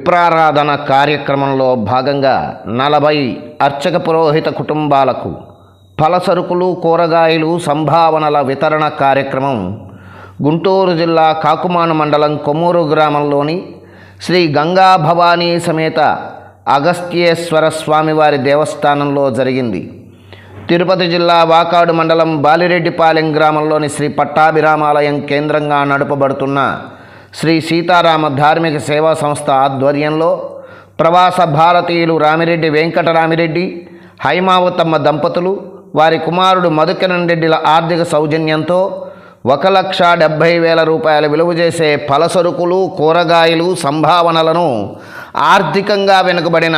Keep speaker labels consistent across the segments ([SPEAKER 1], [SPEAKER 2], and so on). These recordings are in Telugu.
[SPEAKER 1] విప్రారాధన కార్యక్రమంలో భాగంగా 40 అర్చక పురోహిత కుటుంబాలకు ఫలసరుకులు, కూరగాయలు, సంభావనల వితరణ కార్యక్రమం గుంటూరు జిల్లా కాకుమాను మండలం కొమ్మూరు గ్రామంలోని శ్రీ గంగా భవానీ సమేత అగస్త్యేశ్వర స్వామివారి దేవస్థానంలో జరిగింది. తిరుపతి జిల్లా వాకాడు మండలం బాలిరెడ్డిపాలెం గ్రామంలోని శ్రీ పట్టాభిరామాలయం కేంద్రంగా నడపబడుతున్న శ్రీ సీతారామ ధార్మిక సేవా సంస్థ ఆధ్వర్యంలో ప్రవాస భారతీయులు రామిరెడ్డి వెంకటరామిరెడ్డి, హైమావతమ్మ దంపతులు, వారి కుమారుడు మధుకిరణ్ రెడ్డిల ఆర్థిక సౌజన్యంతో 1,70,000 రూపాయల విలువ చేసే ఫలసరుకులు, కూరగాయలు, సంభావనలను ఆర్థికంగా వెనుకబడిన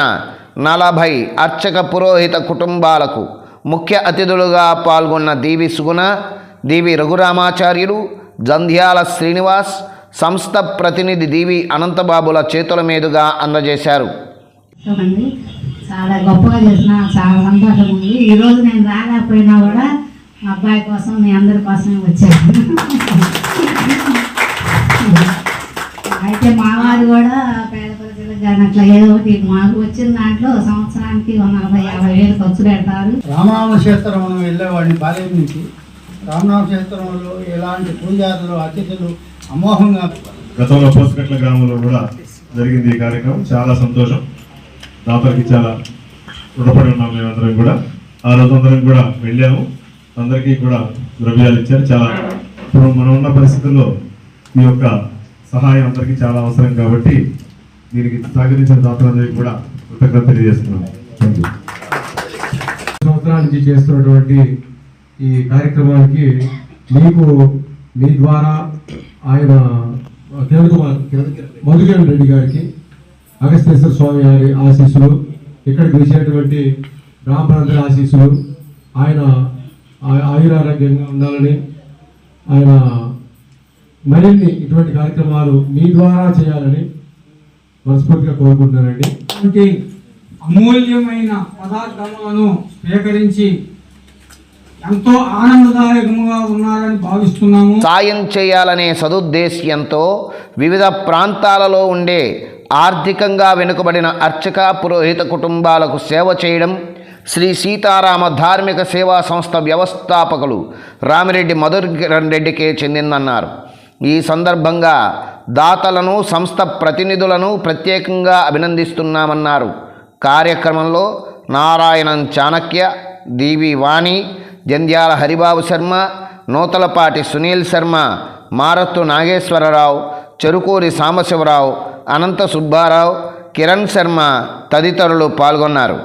[SPEAKER 1] 40 అర్చక పురోహిత కుటుంబాలకు ముఖ్య అతిథులుగా పాల్గొన్న దీవి సుగుణ, దీవి రఘురామాచార్యులు, జంధ్యాల శ్రీనివాస్, సంస్థ ప్రతినిధి దీవి అనంతబాబుల చేతుల మీదుగా అందజేశారు.
[SPEAKER 2] చాలా గొప్పగా చేసిన, చాలా సంతోషం ఉంది. ఈరోజు నేను రాలేకపోయినా కూడా మా అబ్బాయి కోసం, మీ అందరి కోసమే వచ్చాను. అయితే మా వారు కూడా పేద ప్రజలకు కానీ అట్లా ఏదో ఒకటి మాకు వచ్చిన దాంట్లో సంవత్సరానికి 40,000-50,000 ఖర్చు పెడతారు.
[SPEAKER 3] రామనామక్షేత్రం వెళ్ళేవాడిని బాల్యం నుంచి. రామనామక్షేత్రంలో ఎలాంటి పూజారులు, అతిథులు అమోఘంగా.
[SPEAKER 4] గతంలో పోసుకట్ల గ్రామంలో కూడా జరిగింది ఈ కార్యక్రమం. చాలా సంతోషం. దాతలకి చాలా రుణపడి ఉన్నాం మేమందరం కూడా. ఆ రోజు అందరం కూడా వెళ్ళాము. అందరికీ కూడా ద్రవ్యాలు ఇచ్చారు. చాలా ఇప్పుడు మనం ఉన్న పరిస్థితుల్లో ఈ యొక్క సహాయం అందరికీ చాలా అవసరం కాబట్టి దీనికి సహకరించిన దాతలందరికీ కూడా కృతజ్ఞత తెలియజేస్తున్నాను.
[SPEAKER 5] సంవత్సరాల నుంచి చేస్తున్నటువంటి ఈ కార్యక్రమానికి మీకు మీ ద్వారా ఆయన మధుకిరణ్ రెడ్డి గారికి అగస్త్యేశ్వర స్వామి గారి ఆశీస్సులు, ఇక్కడికి వచ్చేటువంటి బ్రాహ్మణుల ఆశీస్సులు, ఆయన ఆయురారోగ్యంగా ఉండాలని, ఆయన మరిన్ని ఇటువంటి కార్యక్రమాలు మీ ద్వారా చేయాలని మనస్ఫూర్తిగా కోరుకుంటున్నానండి.
[SPEAKER 6] అమూల్యమైన పదార్థములను స్వీకరించి ఎంతో ఆనందదాయకంగా ఉన్నారని భావిస్తున్నాము.
[SPEAKER 1] సాయం చేయాలనే సదుద్దేశ్యంతో వివిధ ప్రాంతాలలో ఉండే ఆర్థికంగా వెనుకబడిన అర్చక పురోహిత కుటుంబాలకు సేవ చేయడం శ్రీ సీతారామ ధార్మిక సేవా సంస్థ వ్యవస్థాపకులు రామిరెడ్డి మధుకిరణ్ రెడ్డికే చెందిందన్నారు. ఈ సందర్భంగా దాతలను, సంస్థ ప్రతినిధులను ప్రత్యేకంగా అభినందిస్తున్నామన్నారు. కార్యక్రమంలో నారాయణన్ చాణక్య, దీవి వాణి, జంధ్యాల హరిబాబు శర్మ, నూతలపాటి సునీల్ శర్మ, మారత్తు నాగేశ్వరరావు, చెరుకూరి సాంబశివరావు, అనంత సుబ్బారావు, కిరణ్ శర్మ తదితరులు పాల్గొన్నారు.